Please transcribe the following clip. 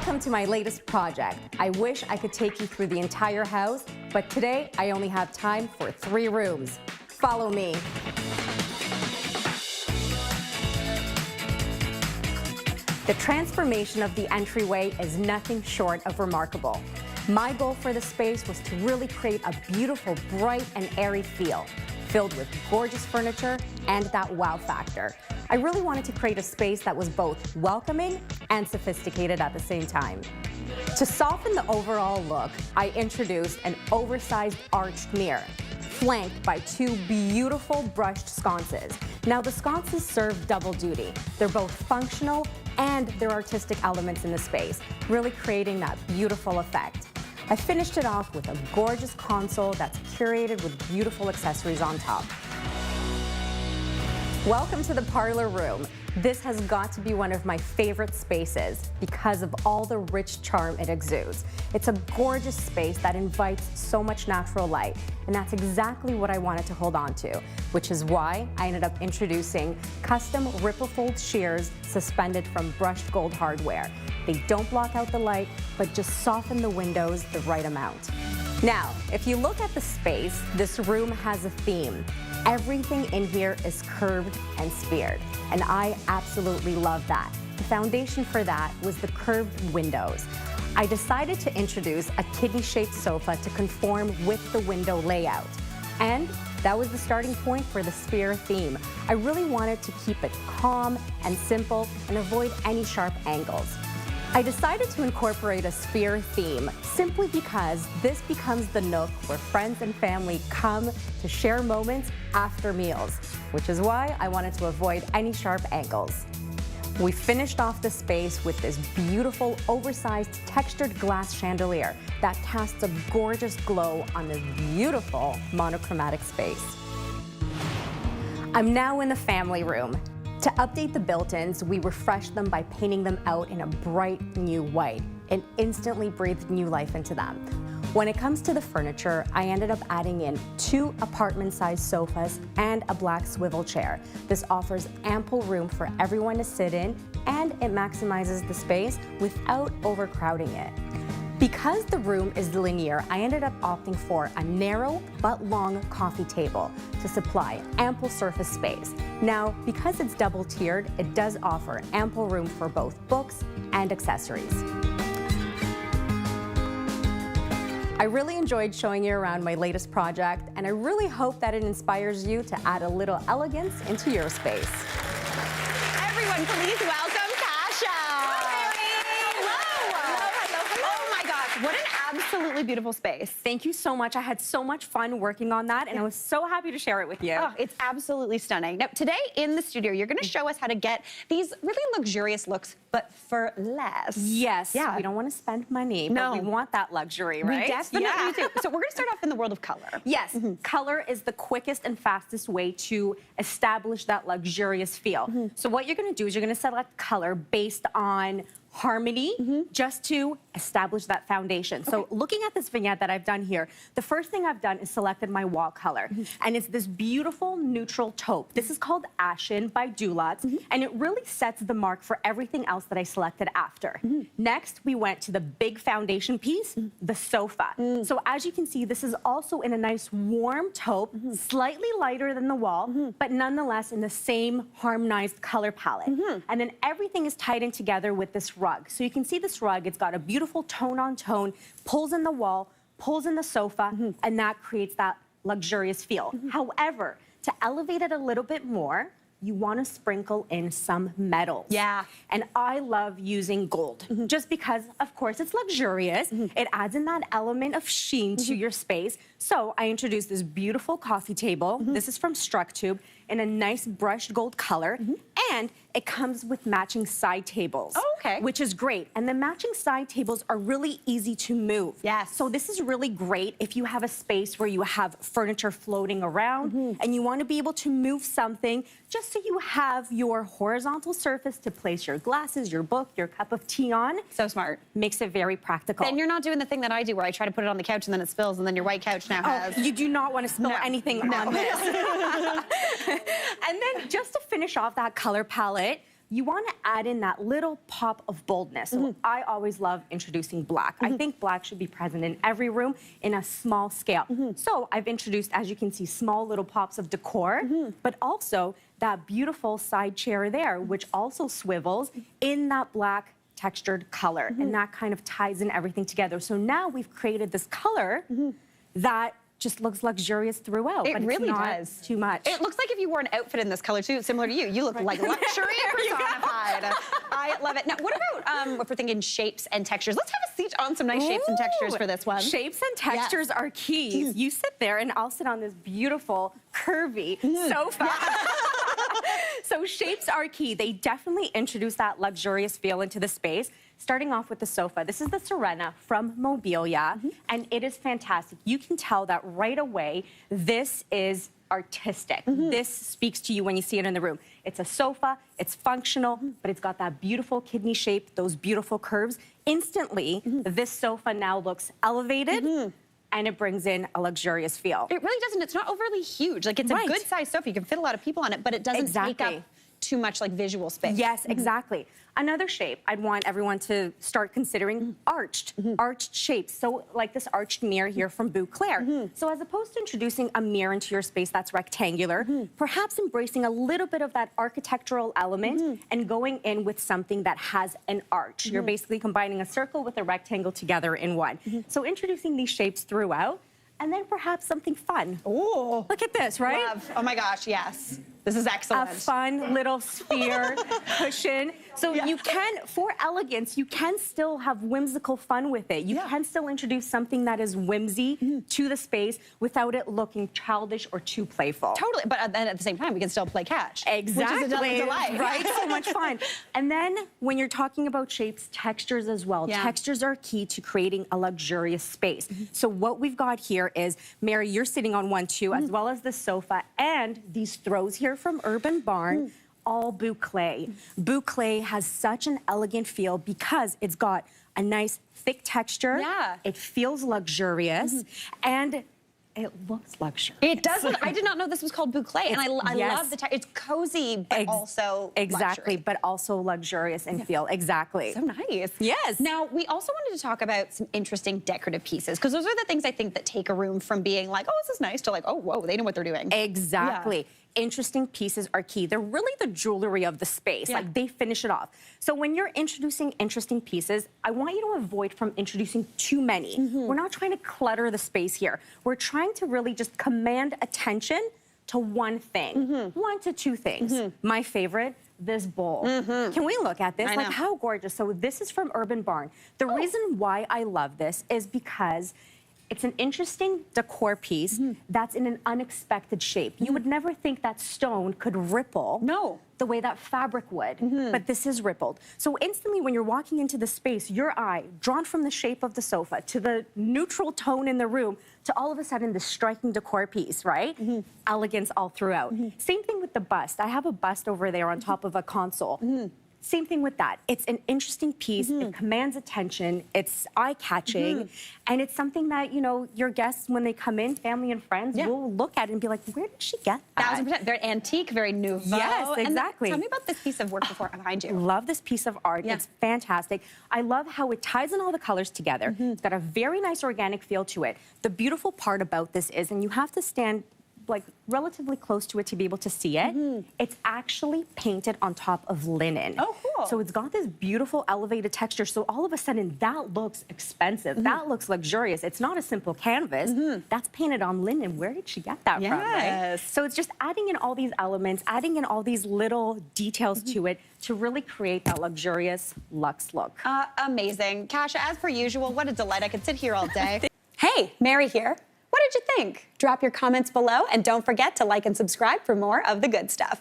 Welcome to my latest project. I wish I could take you through the entire house, but today I only have time for 3 rooms. Follow me. The transformation of the entryway is nothing short of remarkable. My goal for the space was to really create a beautiful, bright, and airy feel, filled with gorgeous furniture and that wow factor. I really wanted to create a space that was both welcoming and sophisticated at the same time. To soften the overall look, I introduced an oversized arched mirror, flanked by 2 beautiful brushed sconces. Now the sconces serve double duty. They're both functional and there are artistic elements in the space, really creating that beautiful effect. I finished it off with a gorgeous console that's curated with beautiful accessories on top. Welcome to the parlor room. This has got to be one of my favorite spaces because of all the rich charm it exudes. It's a gorgeous space that invites so much natural light, and that's exactly what I wanted to hold on to, which is why I ended up introducing custom ripple fold shears suspended from brushed gold hardware. They don't block out the light, but just soften the windows the right amount. Now, if you look at the space, this room has a theme. Everything in here is curved and sphered, and I absolutely love that. The foundation for that was the curved windows. I decided to introduce a kidney-shaped sofa to conform with the window layout, and that was the starting point for the sphere theme. I really wanted to keep it calm and simple and avoid any sharp angles. I decided to incorporate a sphere theme simply because this becomes the nook where friends and family come to share moments after meals, which is why I wanted to avoid any sharp angles. We finished off the space with this beautiful oversized textured glass chandelier that casts a gorgeous glow on this beautiful monochromatic space. I'm now in the family room. To update the built-ins, we refreshed them by painting them out in a bright new white and instantly breathed new life into them. When it comes to the furniture, I ended up adding in 2 apartment-sized sofas and a black swivel chair. This offers ample room for everyone to sit in, and it maximizes the space without overcrowding it. Because the room is linear, I ended up opting for a narrow but long coffee table to supply ample surface space. Now, because it's double-tiered, it does offer ample room for both books and accessories. I really enjoyed showing you around my latest project, and I really hope that it inspires you to add a little elegance into your space. Everyone, please welcome Tasha. What an absolutely beautiful space. Thank you so much. I had so much fun working on that, and I was so happy to share it with you. Oh, it's absolutely stunning. Now, today in the studio, you're going to show us how to get these really luxurious looks, but for less. Yes. Yeah. We don't want to spend money, but we want that luxury, right? We definitely do. So we're going to start off in the world of color. Yes. Color is the quickest and fastest way to establish that luxurious feel. So what you're going to do is you're going to select color based on harmony, just to establish that foundation. So looking at this vignette that I've done here, the first thing I've done is selected my wall color, and it's this beautiful neutral taupe. This is called Ashen by Dulux, and it really sets the mark for everything else that I selected after. Next, we went to the big foundation piece, the sofa. So as you can see, this is also in a nice warm taupe, slightly lighter than the wall, but nonetheless in the same harmonized color palette. And then everything is tied in together with this rug. So you can see this rug, it's got a beautiful tone-on-tone, pulls in the wall, pulls in the sofa, and that creates that luxurious feel. However, to elevate it a little bit more, you want to sprinkle in some metals. Yeah. And I love using gold, just because, of course, it's luxurious. It adds in that element of sheen to your space. So I introduced this beautiful coffee table. This is from Structube in a nice brushed gold color. And it comes with matching side tables. Oh, okay. Which is great. And the matching side tables are really easy to move. Yes. So this is really great if you have a space where you have furniture floating around and you want to be able to move something just so you have your horizontal surface to place your glasses, your book, your cup of tea on. So smart. Makes it very practical. Then you're not doing the thing that I do where I try to put it on the couch and then it spills and then your white couch now has... You do not want to spill anything on this. And then just to finish off that color palette, you want to add in that little pop of boldness. So I always love introducing black. I think black should be present in every room in a small scale. So I've introduced, as you can see, small little pops of decor, but also that beautiful side chair there, which also swivels in that black textured color. And that kind of ties in everything together. So now we've created this color that just looks luxurious throughout. It really does. Too much. It looks like if you wore an outfit in this color too, similar to you. You look like luxury personified. I love it. Now, what about if we're thinking shapes and textures? Let's have a seat on some nice shapes and textures for this one. Shapes and textures are key. You sit there and I'll sit on this beautiful, curvy sofa. So shapes are key. They definitely introduce that luxurious feel into the space. Starting off with the sofa, this is the Serena from Mobilia, and it is fantastic. You can tell that right away, this is artistic. This speaks to you when you see it in the room. It's a sofa, it's functional, but it's got that beautiful kidney shape, those beautiful curves. Instantly, this sofa now looks elevated, and it brings in a luxurious feel. It really doesn't. It's not overly huge. Like, it's a good sized sofa. You can fit a lot of people on it, but it doesn't take up too much like visual space. Yes, exactly. Another shape I'd want everyone to start considering, arched shapes. So like this arched mirror here from Bouclair. So as opposed to introducing a mirror into your space that's rectangular, perhaps embracing a little bit of that architectural element and going in with something that has an arch. You're basically combining a circle with a rectangle together in one. So introducing these shapes throughout, and then perhaps something fun. Oh, look at this, right? Love. Oh my gosh, yes. This is excellent. A fun little sphere cushion. So you can, for elegance, you can still have whimsical fun with it. You can still introduce something that is whimsy to the space without it looking childish or too playful. Totally, but then at the same time, we can still play catch. Exactly. Which is a delight. Right? So much fun. And then when you're talking about shapes, textures as well. Textures are key to creating a luxurious space. So what we've got here is, Mary, you're sitting on one too, as well as the sofa and these throws here from Urban Barn, all boucle. Boucle has such an elegant feel because it's got a nice thick texture. It feels luxurious and it looks luxurious. It does look, I did not know this was called boucle, and I love the it's cozy, but also luxury. But also luxurious in feel. Exactly. So nice. Yes. Now, we also wanted to talk about some interesting decorative pieces, because those are the things I think that take a room from being like, oh, this is nice, to like, oh, whoa, they know what they're doing. Exactly. Interesting pieces are key. They're really the jewelry of the space. Like, they finish it off. So when you're introducing interesting pieces, I want you to avoid from introducing too many. We're not trying to clutter the space here. We're trying to really just command attention to one thing, 1 to 2 things. My favorite, this bowl. Can we look at this? Like, how gorgeous. So this is from Urban Barn. The reason why I love this is because it's an interesting decor piece that's in an unexpected shape. You would never think that stone could ripple the way that fabric would, but this is rippled. So instantly when you're walking into the space, your eye, drawn from the shape of the sofa to the neutral tone in the room, to all of a sudden this striking decor piece, right? Elegance all throughout. Same thing with the bust. I have a bust over there on top of a console. Same thing with that. It's an interesting piece. It commands attention. It's eye-catching. And it's something that, you know, your guests, when they come in, family and friends, will look at it and be like, where did she get that? 1000%. Very antique, very nouveau. Yes, exactly. Tell me about this piece of work behind you. Love this piece of art. It's fantastic. I love how it ties in all the colors together. It's got a very nice organic feel to it. The beautiful part about this is, and you have to stand like relatively close to it to be able to see it, it's actually painted on top of linen. Oh, cool. So it's got this beautiful elevated texture. So all of a sudden that looks expensive. That looks luxurious. It's not a simple canvas. That's painted on linen. Where did she get that from, right? So it's just adding in all these elements, adding in all these little details to it to really create that luxurious luxe look. Amazing. Kasia, as per usual, what a delight. I could sit here all day. Hey, Mary here. What did you think? Drop your comments below, and don't forget to like and subscribe for more of the good stuff.